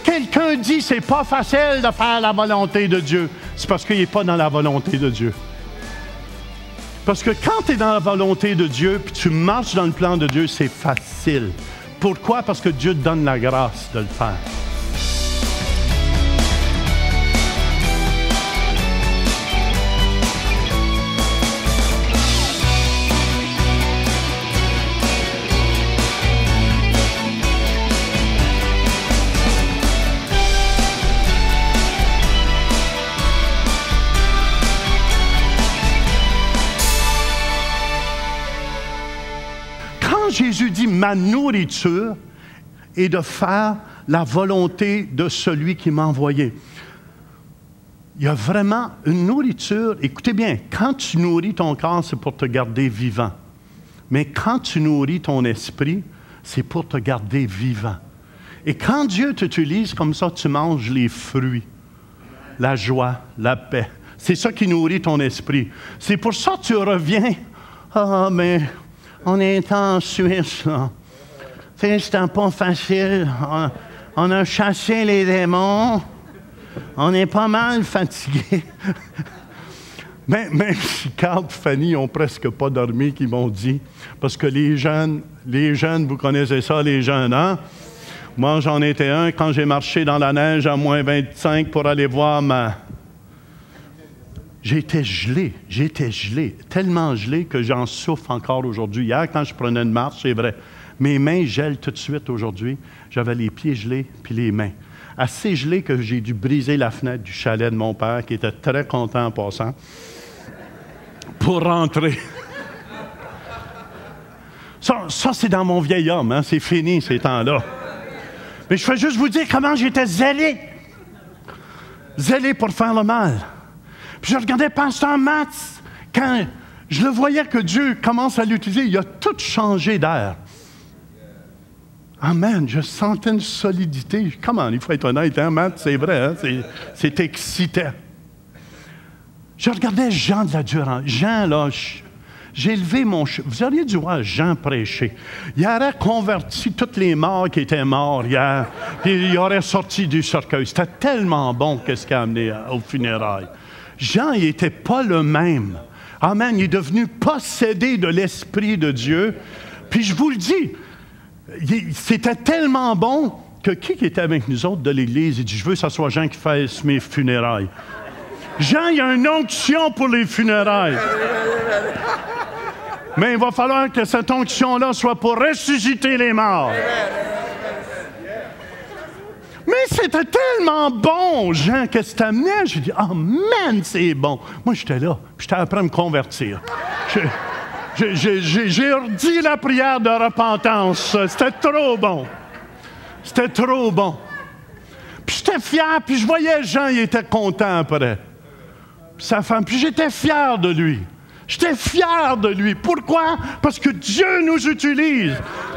quelqu'un dit c'est pas facile de faire la volonté de Dieu, c'est parce qu'il n'est pas dans la volonté de Dieu. Parce que quand tu es dans la volonté de Dieu, puis tu marches dans le plan de Dieu, c'est facile. Pourquoi? Parce que Dieu te donne la grâce de le faire. Jésus dit, ma nourriture est de faire la volonté de celui qui m'a envoyé. Il y a vraiment une nourriture. Écoutez bien, quand tu nourris ton corps, c'est pour te garder vivant. Mais quand tu nourris ton esprit, c'est pour te garder vivant. Et quand Dieu t'utilise comme ça, tu manges les fruits, la joie, la paix. C'est ça qui nourrit ton esprit. C'est pour ça que tu reviens. Ah, mais... on est en Suisse, là. C'était pas facile. On a chassé les démons. On est pas mal fatigué. Même si Carl et Fanny n'ont presque pas dormi, qu'ils m'ont dit, parce que les jeunes, vous connaissez ça, les jeunes, hein? Moi, j'en étais un quand j'ai marché dans la neige à moins 25 pour aller voir ma... J'étais gelé, tellement gelé que j'en souffre encore aujourd'hui. Hier, quand je prenais une marche, c'est vrai, mes mains gèlent tout de suite aujourd'hui. J'avais les pieds gelés, puis les mains. Assez gelé que j'ai dû briser la fenêtre du chalet de mon père, qui était très content en passant, pour rentrer. Ça c'est dans mon vieil homme, hein? C'est fini ces temps-là. Mais je veux juste vous dire comment j'étais zélé. Zélé pour faire le mal. Puis je regardais Pasteur Matz, quand je le voyais que Dieu commence à l'utiliser, il a tout changé d'air. Amen, je sentais une solidité. Comment, il faut être honnête, hein, Matt, c'est vrai, hein? C'est excitant. Je regardais Jean de la Durance. Jean, là, j'ai levé mon... Vous auriez dû voir Jean prêcher. Il aurait converti tous les morts qui étaient morts hier, puis il aurait sorti du cercueil. C'était tellement bon qu'est-ce qu'il a amené aux funérailles. Jean, il n'était pas le même. Amen. Il est devenu possédé de l'Esprit de Dieu. Puis je vous le dis, c'était tellement bon que qui était avec nous autres de l'Église? Il dit, je veux que ce soit Jean qui fasse mes funérailles. Jean, il y a une onction pour les funérailles. Mais il va falloir que cette onction-là soit pour ressusciter les morts. Mais c'était tellement bon, Jean, que tu amenais. J'ai dit, oh man, c'est bon. Moi, j'étais là, puis j'étais après à me convertir. J'ai redit la prière de repentance. C'était trop bon. C'était trop bon. Puis j'étais fier, puis je voyais Jean, il était content après. Puis sa femme, puis j'étais fier de lui. J'étais fier de lui. Pourquoi? Parce que Dieu nous utilise.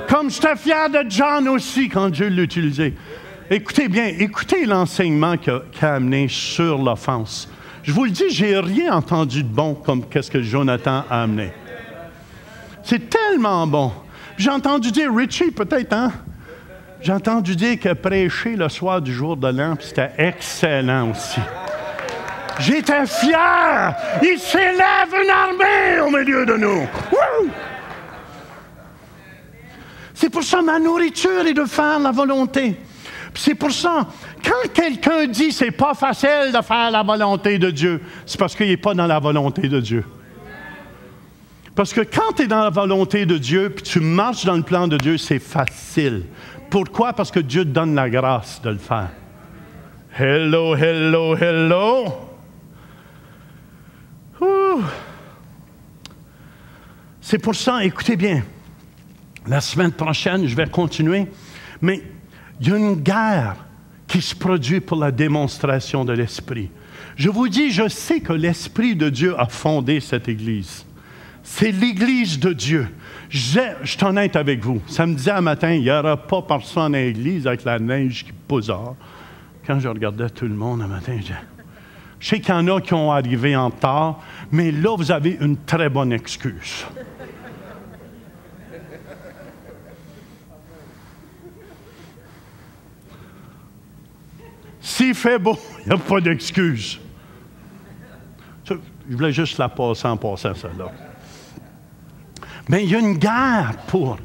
Comme j'étais fier de John aussi quand Dieu l'utilisait. Écoutez bien, écoutez l'enseignement qu'il a amené sur l'offense. Je vous le dis, j'ai rien entendu de bon comme qu'est-ce que Jonathan a amené. C'est tellement bon. J'ai entendu dire, Richie peut-être, hein? J'ai entendu dire que prêcher le soir du jour de l'an, c'était excellent aussi. J'étais fier! Il s'élève une armée au milieu de nous! Wouh! C'est pour ça ma nourriture est de faire la volonté. C'est pour ça, quand quelqu'un dit c'est pas facile de faire la volonté de Dieu, c'est parce qu'il n'est pas dans la volonté de Dieu. Parce que quand tu es dans la volonté de Dieu, puis tu marches dans le plan de Dieu, c'est facile. Pourquoi? Parce que Dieu te donne la grâce de le faire. Hello, hello, hello. Ouh. C'est pour ça, écoutez bien, la semaine prochaine, je vais continuer, mais il y a une guerre qui se produit pour la démonstration de l'Esprit. Je vous dis, je sais que l'Esprit de Dieu a fondé cette Église. C'est l'Église de Dieu. Je suis honnête avec vous. Samedi à matin, il n'y aura pas personne à l'Église avec la neige qui pousse dehors. Quand je regardais tout le monde à matin, je sais qu'il y en a qui ont arrivé en retard, mais là, vous avez une très bonne excuse. S'il fait beau, il n'y a pas d'excuse. Je voulais juste la passer en passant, celle-là. Mais il y a une guerre pour...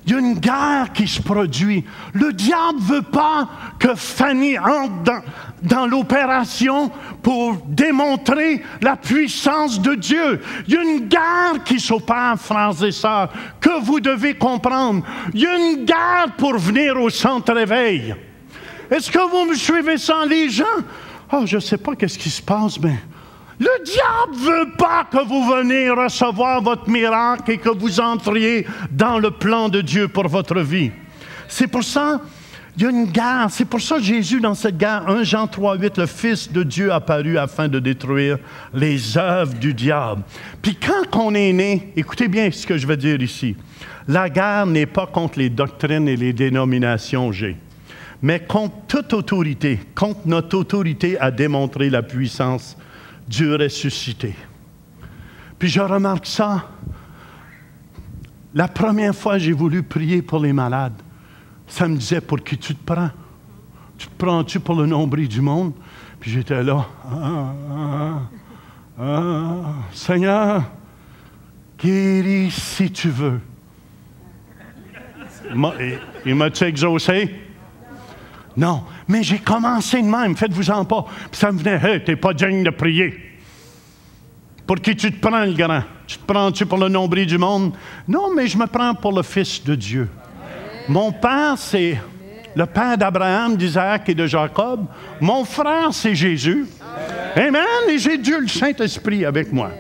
Il y a une guerre qui se produit. Le diable ne veut pas que Fanny entre dans l'opération pour démontrer la puissance de Dieu. Il y a une guerre qui s'opère, frères et sœurs, que vous devez comprendre. Il y a une guerre pour venir au centre réveil. Est-ce que vous me suivez ça, les gens? Oh, je ne sais pas qu'est-ce qui se passe, mais... Le diable ne veut pas que vous veniez recevoir votre miracle et que vous entriez dans le plan de Dieu pour votre vie. C'est pour ça qu'il y a une guerre. C'est pour ça que Jésus, dans cette guerre, 1 Jean 3,8, le Fils de Dieu apparut afin de détruire les œuvres du diable. Puis quand on est né, écoutez bien ce que je veux dire ici, la guerre n'est pas contre les doctrines et les dénominations G, mais contre toute autorité, contre notre autorité à démontrer la puissance Dieu ressuscité. Puis je remarque ça. La première fois que j'ai voulu prier pour les malades, ça me disait, pour qui tu te prends? Tu te prends-tu pour le nombril du monde? Puis j'étais là. Seigneur, guéris si tu veux. Il m'a-tu exaucé? Non, mais j'ai commencé de même, faites-vous-en pas. Puis ça me venait, « Hey, t'es pas digne de prier. Pour qui tu te prends, le grand? Tu te prends-tu pour le nombril du monde? Non, mais je me prends pour le Fils de Dieu. Mon père, c'est le père d'Abraham, d'Isaac et de Jacob. Mon frère, c'est Jésus. Amen. Et j'ai Dieu, le Saint-Esprit, avec moi.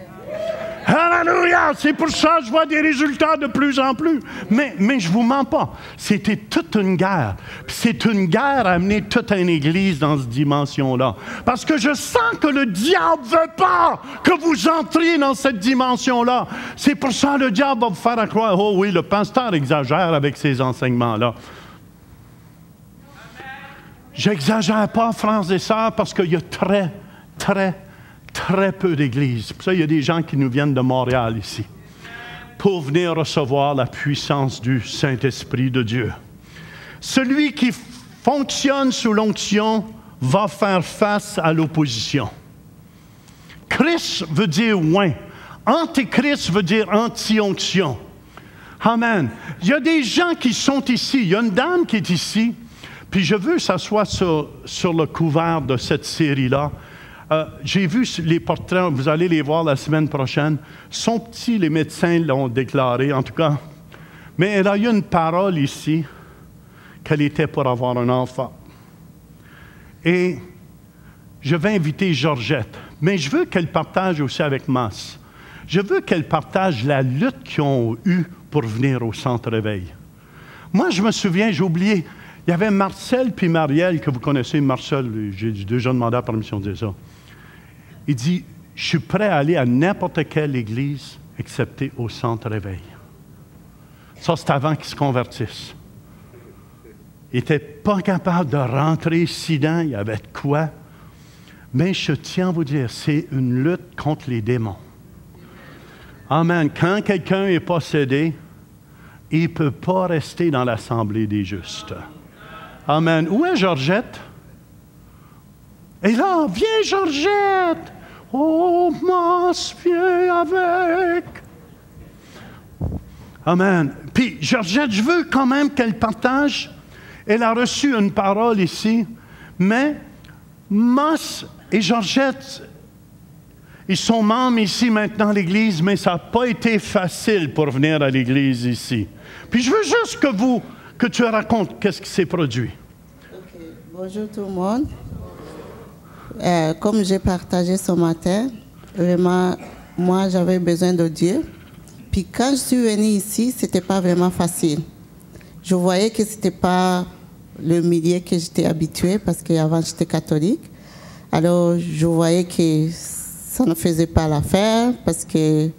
Alléluia! C'est pour ça que je vois des résultats de plus en plus. Mais je ne vous mens pas. C'était toute une guerre. Puis c'est une guerre à amener toute une église dans cette dimension-là. Parce que je sens que le diable ne veut pas que vous entriez dans cette dimension-là. C'est pour ça que le diable va vous faire croire, oh oui, le pasteur exagère avec ses enseignements-là. J'exagère pas, frères et sœurs, parce qu'il y a très peu d'églises. Pour ça, il y a des gens qui nous viennent de Montréal ici pour venir recevoir la puissance du Saint-Esprit de Dieu. Celui qui fonctionne sous l'onction va faire face à l'opposition. Christ veut dire oint. Antéchrist veut dire anti-onction. Amen. Il y a des gens qui sont ici. Il y a une dame qui est ici. Puis je veux que ça soit sur le couvert de cette série-là. J'ai vu les portraits, vous allez les voir la semaine prochaine. Sont petits, les médecins l'ont déclaré, en tout cas. Mais elle a eu une parole ici, qu'elle était pour avoir un enfant. Et je vais inviter Georgette, mais je veux qu'elle partage aussi avec Mas. Je veux qu'elle partage la lutte qu'ils ont eue pour venir au centre réveil. Moi, je me souviens, j'ai oublié, il y avait Marcel puis Marielle, que vous connaissez, Marcel, j'ai déjà demandé la permission de dire ça. Il dit, je suis prêt à aller à n'importe quelle église, excepté au centre réveil. Ça, c'est avant qu'ils se convertissent. Il n'était pas capable de rentrer ici dedans, il y avait de quoi. Mais je tiens à vous dire, c'est une lutte contre les démons. Amen. Quand quelqu'un est possédé, il ne peut pas rester dans l'assemblée des justes. Amen. Où est Georgette? Et là, viens Georgette! Oh, Mas, viens avec! Amen. Puis, Georgette, je veux quand même qu'elle partage. Elle a reçu une parole ici, mais Mas et Georgette, ils sont membres ici maintenant à l'Église, mais ça n'a pas été facile pour venir à l'Église ici. Puis, je veux juste que tu racontes qu'est-ce qui s'est produit. Okay. Bonjour tout le monde. Comme j'ai partagé ce matin, vraiment, moi, j'avais besoin de Dieu. Puis quand je suis venue ici, ce n'était pas vraiment facile. Je voyais que ce n'était pas le milieu que j'étais habituée, parce qu'avant, j'étais catholique. Alors, je voyais que ça ne faisait pas l'affaire, parce que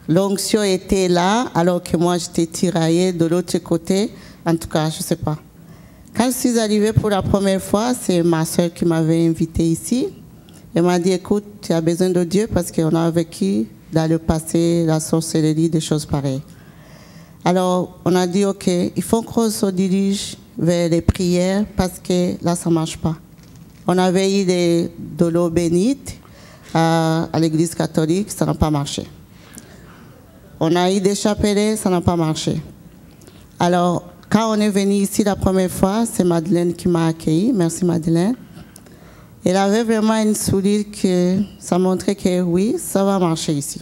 l'onction était là, alors que moi, j'étais tiraillée de l'autre côté. En tout cas, je ne sais pas. Quand je suis arrivée pour la première fois, c'est ma soeur qui m'avait invitée ici. Elle m'a dit, écoute, tu as besoin de Dieu parce qu'on a vécu dans le passé la sorcellerie, des choses pareilles. Alors, on a dit, OK, il faut qu'on se dirige vers les prières parce que là, ça ne marche pas. On avait eu de l'eau bénite à l'église catholique, ça n'a pas marché. On a eu des chapelets, ça n'a pas marché. Alors, quand on est venu ici la première fois, c'est Madeleine qui m'a accueilli. Merci Madeleine. Elle avait vraiment une sourire que ça montrait que oui, ça va marcher ici.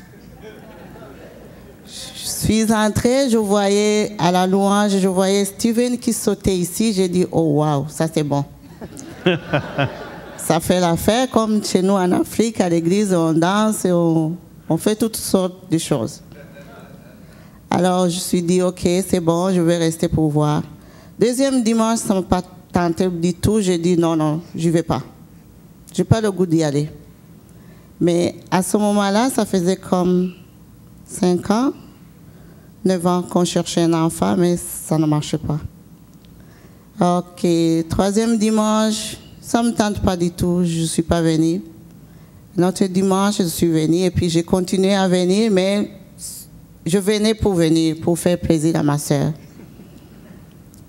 Je suis entrée, je voyais à la louange, je voyais Steven qui sautait ici. J'ai dit, oh waouh, ça c'est bon. Ça fait l'affaire comme chez nous en Afrique, à l'église, on danse et on fait toutes sortes de choses. Alors je me suis dit, ok, c'est bon, je vais rester pour voir. Deuxième dimanche, ça ne m'a pas tenté du tout. J'ai dit, non, je ne vais pas. Je n'ai pas le goût d'y aller. Mais à ce moment-là, ça faisait comme 5 ans, 9 ans qu'on cherchait un enfant, mais ça ne marchait pas. Ok, troisième dimanche, ça ne me tente pas du tout, je ne suis pas venue. L'autre dimanche, je suis venue et puis j'ai continué à venir, mais je venais pour venir, pour faire plaisir à ma soeur.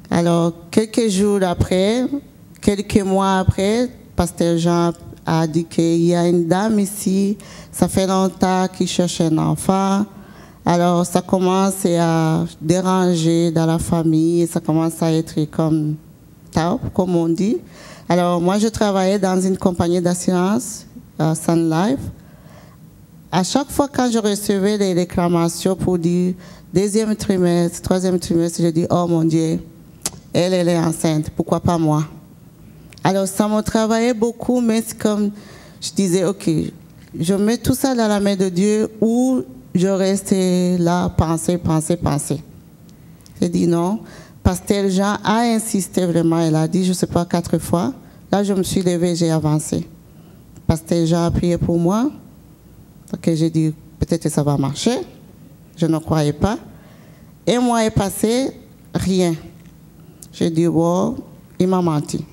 Alors, quelques jours après, quelques mois après, Pasteur Jean a dit qu'il y a une dame ici, ça fait longtemps qu'il cherche un enfant. Alors, ça commence à déranger dans la famille, ça commence à être comme top, comme on dit. Alors, moi, je travaillais dans une compagnie d'assurance, Sun Life. À chaque fois, quand je recevais des réclamations pour dire deuxième trimestre, troisième trimestre, je dis, oh mon Dieu, elle est enceinte, pourquoi pas moi? Alors, ça me travaillait beaucoup, mais c'est comme, je disais, ok, je mets tout ça dans la main de Dieu ou je restais là, penser. J'ai dit non. Pasteur Jean a insisté vraiment, elle a dit, je ne sais pas, 4 fois. Là, je me suis levée, j'ai avancé. Pasteur Jean a prié pour moi. Donc, j'ai dit, peut-être que ça va marcher. Je ne croyais pas. Un mois est passé, rien. J'ai dit, wow, il m'a menti.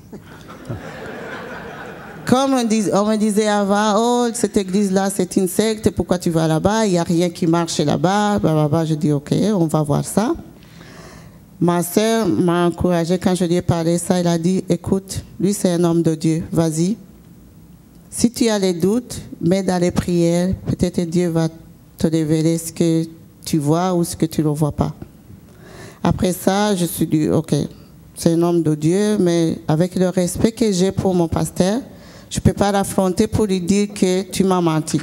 Comme on me disait avant, oh, cette église-là, c'est une secte, pourquoi tu vas là-bas? Il n'y a rien qui marche là-bas. Je dis, ok, on va voir ça. Ma soeur m'a encouragée quand je lui ai parlé ça. Elle a dit, écoute, lui, c'est un homme de Dieu, vas-y. Si tu as les doutes, mets dans les prières, peut-être Dieu va te révéler ce que tu vois ou ce que tu ne vois pas. Après ça, je me suis dit, ok, c'est un homme de Dieu, mais avec le respect que j'ai pour mon pasteur, je ne peux pas l'affronter pour lui dire que tu m'as menti.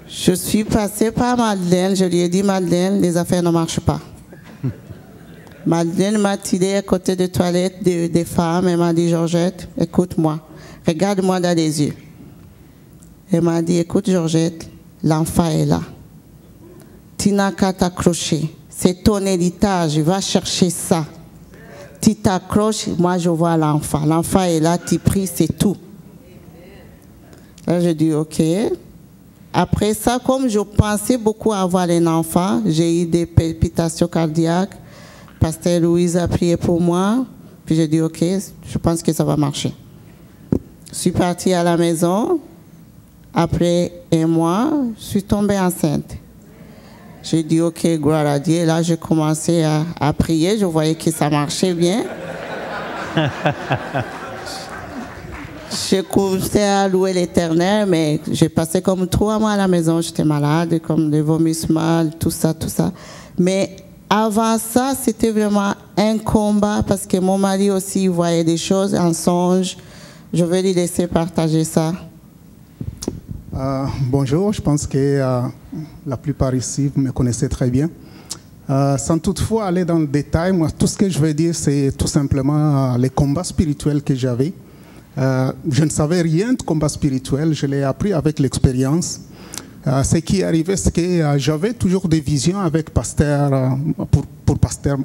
Je suis passée par Madeleine, je lui ai dit, Madeleine, les affaires ne marchent pas. Madeleine m'a tiré à côté des toilettes des femmes et m'a dit, Georgette, écoute-moi, regarde-moi dans les yeux. Elle m'a dit, écoute Georgette, l'enfant est là. Tu n'as qu'à t'accrocher. C'est ton héritage, va chercher ça. Tu t'accroches, moi je vois l'enfant. L'enfant est là, tu pries, c'est tout. Là, je dis ok. Après ça, comme je pensais beaucoup avoir un enfant, j'ai eu des palpitations cardiaques. Pasteur Louise a prié pour moi. Puis j'ai dit ok, je pense que ça va marcher. Je suis partie à la maison. Après un mois, je suis tombée enceinte. J'ai dit, ok, gloire à Dieu. Là, j'ai commencé à prier. Je voyais que ça marchait bien. J'ai commencé à louer l'Éternel, mais j'ai passé comme 3 mois à la maison. J'étais malade, comme des vomissements, tout ça. Mais avant ça, c'était vraiment un combat parce que mon mari aussi voyait des choses en songe. Je vais lui laisser partager ça. Bonjour, je pense que la plupart ici, vous me connaissez très bien. Sans toutefois aller dans le détail, moi, tout ce que je vais dire, c'est tout simplement les combats spirituels que j'avais. Je ne savais rien de combat spirituel, je l'ai appris avec l'expérience. Ce qui arrivait, c'est que j'avais toujours des visions avec Pasteur, pour Pasteur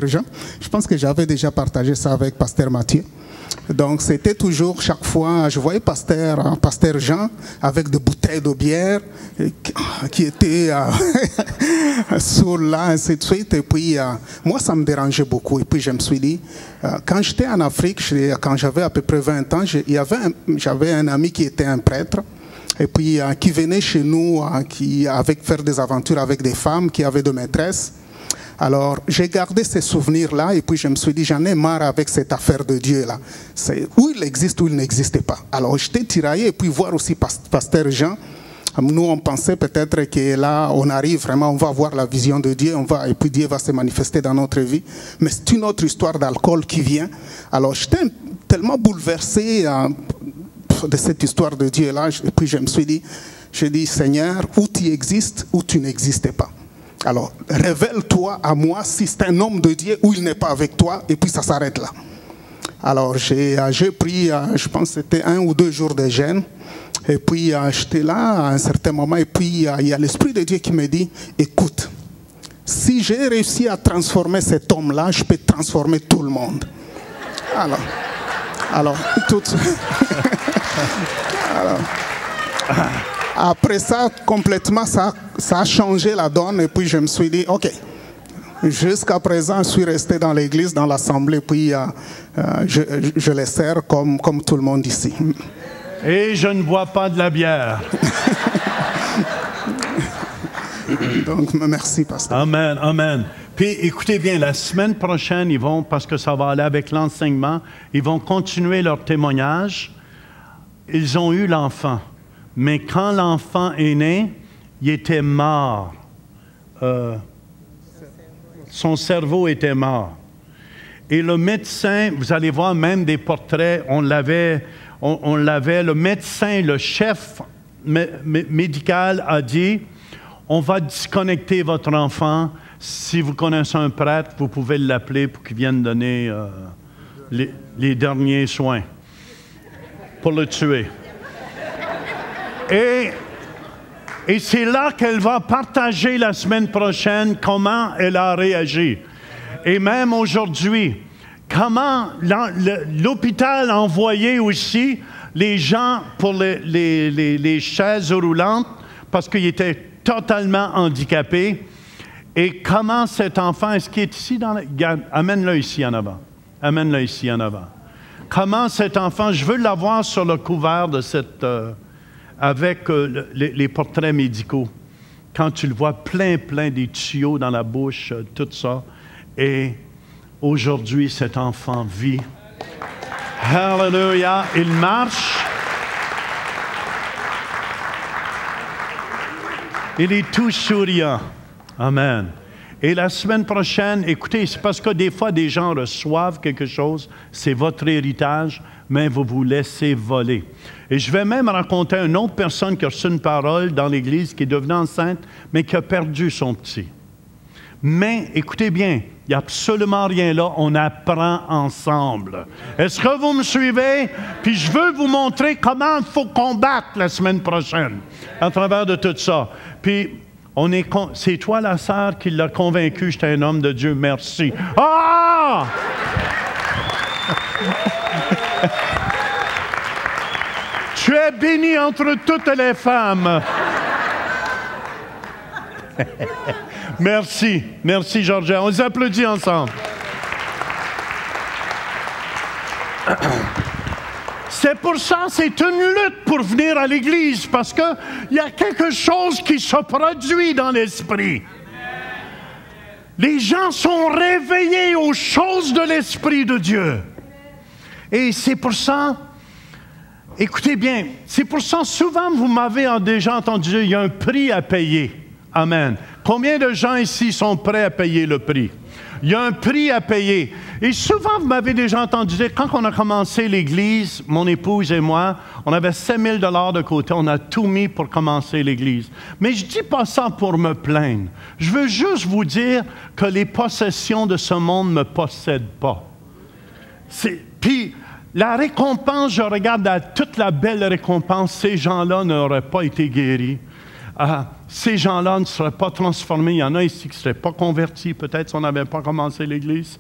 Jean. Je pense que j'avais déjà partagé ça avec Pasteur Mathieu. Donc, c'était toujours, chaque fois, je voyais Pasteur Jean avec des bouteilles de bière qui étaient sur là, ainsi de suite. Et puis, moi, ça me dérangeait beaucoup. Et puis, je me suis dit, quand j'étais en Afrique, quand j'avais à peu près 20 ans, j'avais un ami qui était un prêtre. Et puis, qui venait chez nous, faire des aventures avec des femmes qui avaient de maîtresses. Alors, j'ai gardé ces souvenirs-là et puis je me suis dit, j'en ai marre avec cette affaire de Dieu-là. C'est où il existe ou il n'existe pas. Alors, j'étais tiraillé et puis voir aussi Pasteur Jean. Nous, on pensait peut-être que là, on arrive vraiment, on va voir la vision de Dieu, et puis Dieu va se manifester dans notre vie. Mais c'est une autre histoire d'alcool qui vient. Alors, j'étais tellement bouleversé de cette histoire de Dieu-là. Et puis, je me suis dit, Seigneur, ou tu existes ou tu n'existais pas. Alors, révèle-toi à moi si c'est un homme de Dieu ou il n'est pas avec toi, et puis ça s'arrête là. Alors, j'ai pris, je pense que c'était 1 ou 2 jours de jeûne. Et puis, j'étais là à un certain moment, et puis il y a l'Esprit de Dieu qui me dit, écoute, si j'ai réussi à transformer cet homme-là, je peux transformer tout le monde. Alors tout alors, après ça, complètement, ça a changé la donne, et puis je me suis dit, ok, jusqu'à présent, je suis resté dans l'église, dans l'assemblée, puis je les sers comme tout le monde ici. Et je ne bois pas de la bière. Donc, merci, pasteur. Amen, amen. Puis, écoutez bien, la semaine prochaine, ils vont, parce que ça va aller avec l'enseignement, ils vont continuer leur témoignage. Ils ont eu l'enfant. Mais quand l'enfant est né, il était mort. Son cerveau était mort. Et le médecin, vous allez voir même des portraits, on l'avait, le médecin, le chef médical a dit, on va disconnecter votre enfant. Si vous connaissez un prêtre, vous pouvez l'appeler pour qu'il vienne donner les derniers soins pour le tuer. Et c'est là qu'elle va partager la semaine prochaine comment elle a réagi. Et même aujourd'hui, comment l'hôpital a envoyé aussi les gens pour les chaises roulantes parce qu'il était totalement handicapé. Et comment cet enfant, est-ce qu'il est ici dans amène-le ici en avant. Amène-le ici en avant. Comment cet enfant, je veux l'avoir sur le couvert de cette... avec les portraits médicaux. Quand tu le vois plein des tuyaux dans la bouche, tout ça. Et aujourd'hui, cet enfant vit. Hallelujah! Il marche. Il est tout souriant. Amen. Et la semaine prochaine, écoutez, c'est parce que des fois, des gens reçoivent quelque chose, c'est votre héritage, mais vous vous laissez voler. Et je vais même raconter une autre personne qui a reçu une parole dans l'Église, qui est devenue enceinte, mais qui a perdu son petit. Mais, écoutez bien, il n'y a absolument rien là, on apprend ensemble. Est-ce que vous me suivez? Puis je veux vous montrer comment il faut combattre la semaine prochaine, à travers de tout ça. Puis, c'est toi la sœur qui l'a convaincu, j'étais un homme de Dieu, merci. Ah! Tu es béni entre toutes les femmes. Merci, merci Georgia. On les applaudit ensemble. C'est pour ça, c'est une lutte pour venir à l'Église, parce qu'il y a quelque chose qui se produit dans l'esprit. Les gens sont réveillés aux choses de l'Esprit de Dieu. Et c'est pour ça, écoutez bien, c'est pour ça, souvent vous m'avez déjà entendu dire, il y a un prix à payer. Amen. Combien de gens ici sont prêts à payer le prix? Il y a un prix à payer. Et souvent, vous m'avez déjà entendu dire, quand on a commencé l'Église, mon épouse et moi, on avait 7 000 $ de côté, on a tout mis pour commencer l'Église. Mais je ne dis pas ça pour me plaindre. Je veux juste vous dire que les possessions de ce monde ne me possèdent pas. Puis, la récompense, je regarde à toute la belle récompense, ces gens-là n'auraient pas été guéris. Ces gens-là ne seraient pas transformés. Il y en a ici qui ne seraient pas convertis, peut-être si on n'avait pas commencé l'Église.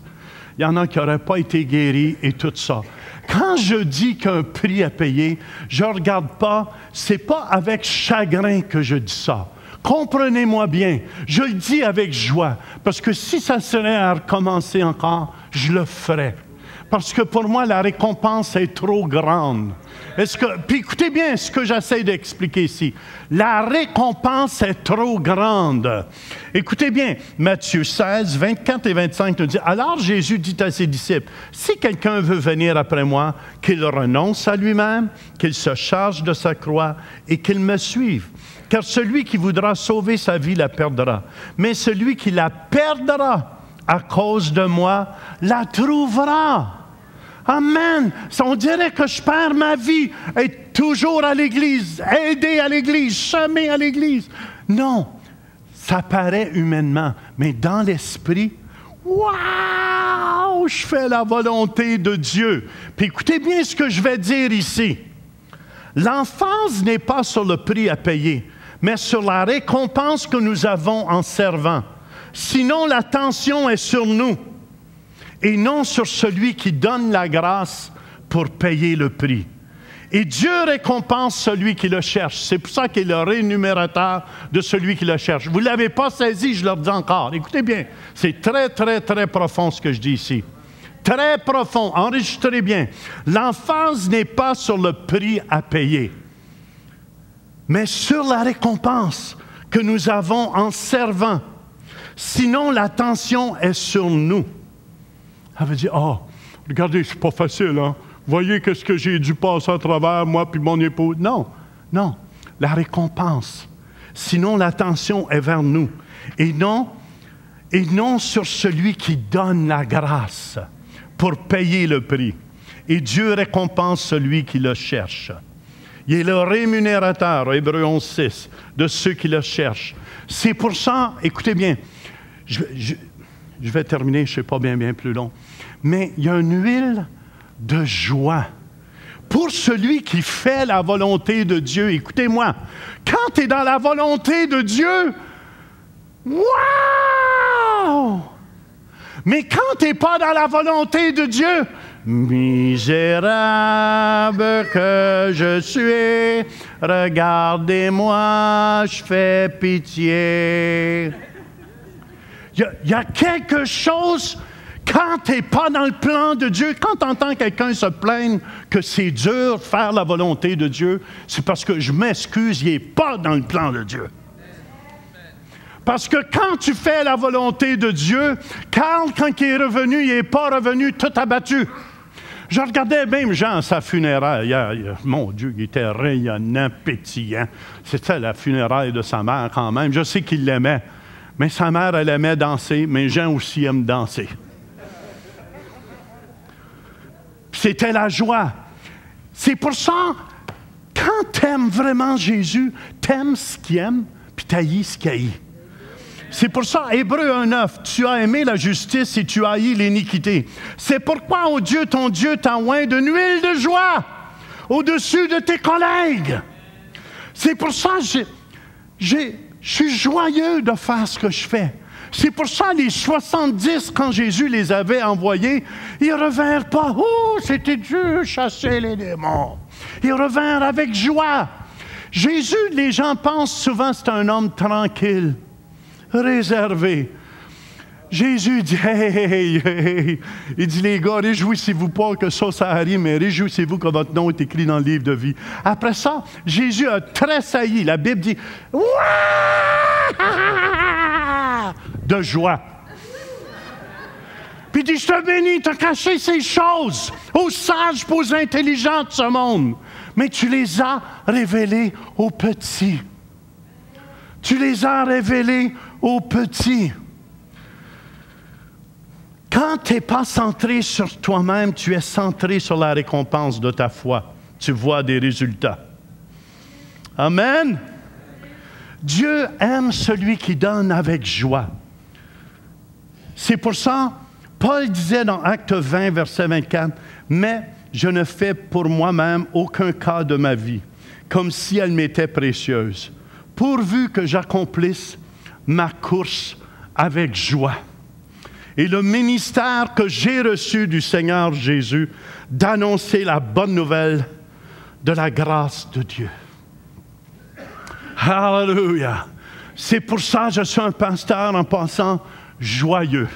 Il y en a qui n'auraient pas été guéris et tout ça. Quand je dis qu'un prix à payer, je ne regarde pas, ce n'est pas avec chagrin que je dis ça. Comprenez-moi bien, je le dis avec joie, parce que si ça serait à recommencer encore, je le ferais. Parce que pour moi, la récompense est trop grande. Puis écoutez bien ce que j'essaie d'expliquer ici. La récompense est trop grande. Écoutez bien, Matthieu 16, 24 et 25 nous dit, « Alors Jésus dit à ses disciples, « Si quelqu'un veut venir après moi, qu'il renonce à lui-même, qu'il se charge de sa croix et qu'il me suive. Car celui qui voudra sauver sa vie la perdra. Mais celui qui la perdra à cause de moi, la trouvera. » Amen. On dirait que je perds ma vie, être toujours à l'Église, aider à l'Église, semer à l'Église. Non, ça paraît humainement, mais dans l'esprit, waouh, je fais la volonté de Dieu. Puis écoutez bien ce que je vais dire ici. L'emphase n'est pas sur le prix à payer, mais sur la récompense que nous avons en servant. Sinon, l'attention est sur nous et non sur celui qui donne la grâce pour payer le prix. Et Dieu récompense celui qui le cherche. C'est pour ça qu'il est le rémunérateur de celui qui le cherche. Vous ne l'avez pas saisi, je le dis encore. Écoutez bien, c'est très, très, très profond ce que je dis ici. Très profond, enregistrez bien. L'emphase n'est pas sur le prix à payer, mais sur la récompense que nous avons en servant. Sinon, l'attention est sur nous. Elle veut dire, « Oh, regardez, c'est pas facile, hein? Voyez qu'est-ce que j'ai dû passer à travers, moi puis mon épouse. » Non, non, la récompense. Sinon, l'attention est vers nous. Et non sur celui qui donne la grâce pour payer le prix. Et Dieu récompense celui qui le cherche. Il est le rémunérateur, Hébreux 11:6, de ceux qui le cherchent. C'est pour ça, écoutez bien, je vais terminer, je ne sais pas bien plus long, mais il y a une huile de joie. Pour celui qui fait la volonté de Dieu, écoutez-moi, quand tu es dans la volonté de Dieu, wow! Mais quand tu n'es pas dans la volonté de Dieu, misérable que je suis, regardez-moi, je fais pitié. Il y a quelque chose, quand tu n'es pas dans le plan de Dieu, quand tu entends quelqu'un se plaindre que c'est dur de faire la volonté de Dieu, c'est parce que je m'excuse, il n'est pas dans le plan de Dieu. Parce que quand tu fais la volonté de Dieu, Carl, quand il est revenu, il n'est pas revenu tout abattu. Je regardais même Jean à sa funéraille hier. Mon Dieu, il était rayonnant, pétillant. C'était la funéraille de sa mère quand même. Je sais qu'il l'aimait. Mais sa mère, elle aimait danser, mais Jean aussi aime danser. C'était la joie. C'est pour ça, quand tu aimes vraiment Jésus, tu aimes ce qu'il aime, puis tu haïs ce qu'il haït. C'est pour ça, Hébreux 1:9, tu as aimé la justice et tu as haï l'iniquité. C'est pourquoi, ô Dieu, ton Dieu t'a oint d'une huile de joie au-dessus de tes collègues. C'est pour ça que je suis joyeux de faire ce que je fais. C'est pour ça les 70, quand Jésus les avait envoyés, ils ne revinrent pas. « Oh, c'était Dieu, chasser les démons. » Ils revinrent avec joie. Jésus, les gens pensent souvent c'est un homme tranquille, réservé. Jésus dit, hey. Il dit, les gars, réjouissez-vous pas que ça arrive, mais réjouissez-vous que votre nom est écrit dans le livre de vie. Après ça, Jésus a tressailli. La Bible dit, de joie. Puis il dit, je te bénis, tu as caché ces choses aux sages, aux intelligents de ce monde, mais tu les as révélées aux petits. Tu les as révélées aux petits. Quand tu n'es pas centré sur toi-même, tu es centré sur la récompense de ta foi. Tu vois des résultats. Amen. Dieu aime celui qui donne avec joie. C'est pour ça, Paul disait dans Actes 20, verset 24, « Mais je ne fais pour moi-même aucun cas de ma vie, comme si elle m'était précieuse, pourvu que j'accomplisse ma course avec joie. Et le ministère que j'ai reçu du Seigneur Jésus, d'annoncer la bonne nouvelle de la grâce de Dieu. » Alléluia! C'est pour ça que je suis un pasteur en passant joyeux.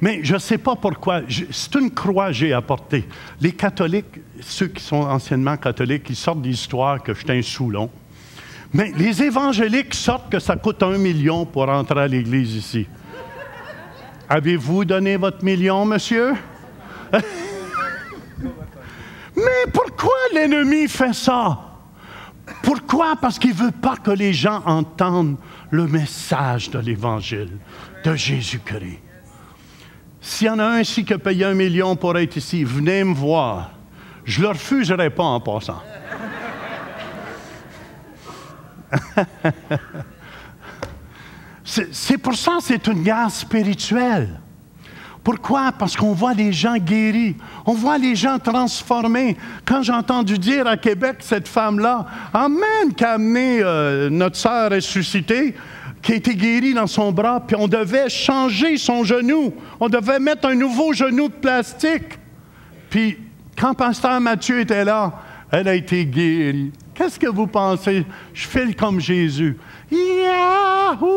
Mais je ne sais pas pourquoi. C'est une croix que j'ai apportée. Les catholiques, ceux qui sont anciennement catholiques, ils sortent d'histoire que j'étais un Soulon. Mais les évangéliques sortent que ça coûte 1 million pour entrer à l'église ici. Avez-vous donné votre million, monsieur? Mais pourquoi l'ennemi fait ça? Pourquoi? Parce qu'il ne veut pas que les gens entendent le message de l'Évangile de Jésus-Christ. S'il y en a un ici qui a payé 1 million pour être ici, venez me voir. Je ne le refuserai pas en passant. C'est pour ça que c'est une guerre spirituelle. Pourquoi? Parce qu'on voit les gens guéris, on voit les gens transformés. Quand j'ai entendu dire à Québec, cette femme-là, amen, qui a amené notre sœur ressuscitée, qui a été guérie dans son bras, puis on devait changer son genou. On devait mettre un nouveau genou de plastique. Puis, quand Pasteur Mathieu était là, elle a été guérie. Qu'est-ce que vous pensez? Je file comme Jésus. Yahoo!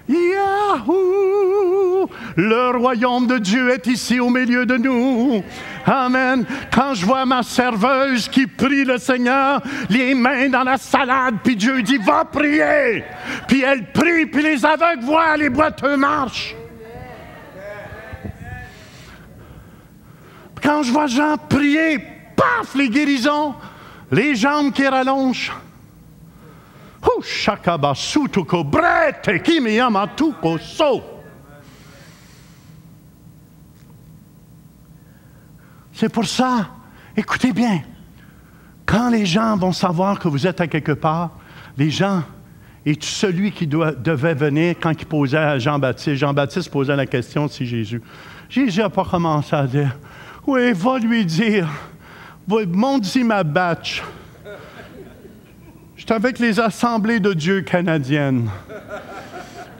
Yahoo! Le royaume de Dieu est ici au milieu de nous. Amen. Quand je vois ma serveuse qui prie le Seigneur, les mains dans la salade, puis Dieu dit, va prier. Puis elle prie, puis les aveugles voient, les boiteux marchent. Quand je vois Jean prier, paf, les guérisons, les jambes qui rallongent. Shakabasutuko brete kimiyamatuko so. C'est pour ça, écoutez bien, quand les gens vont savoir que vous êtes à quelque part, les gens, et celui qui devait venir quand il posait à Jean-Baptiste posait la question, c'est Jésus. Jésus n'a pas commencé à dire, oui, va lui dire, monte-y ma batch. Je suis avec les assemblées de Dieu canadiennes.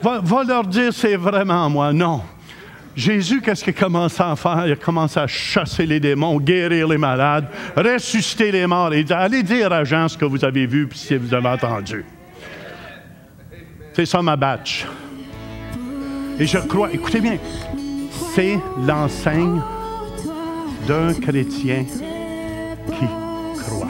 Va leur dire, c'est vraiment moi. Non. Jésus, qu'est-ce qu'il a commencé à faire? Il a commencé à chasser les démons, guérir les malades, ressusciter les morts et dire, allez dire à Jean ce que vous avez vu puis ce que vous avez entendu. C'est ça ma batch. Et je crois, écoutez bien, c'est l'enseigne d'un chrétien qui croit.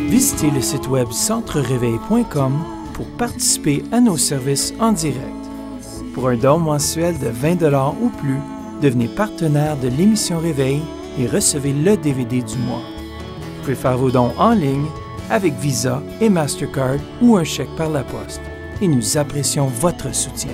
Visitez le site web centrereveil.com pour participer à nos services en direct. Pour un don mensuel de 20 $ ou plus, devenez partenaire de l'émission Réveil et recevez le DVD du mois. Vous pouvez faire vos dons en ligne avec Visa et Mastercard ou un chèque par la poste. Et nous apprécions votre soutien.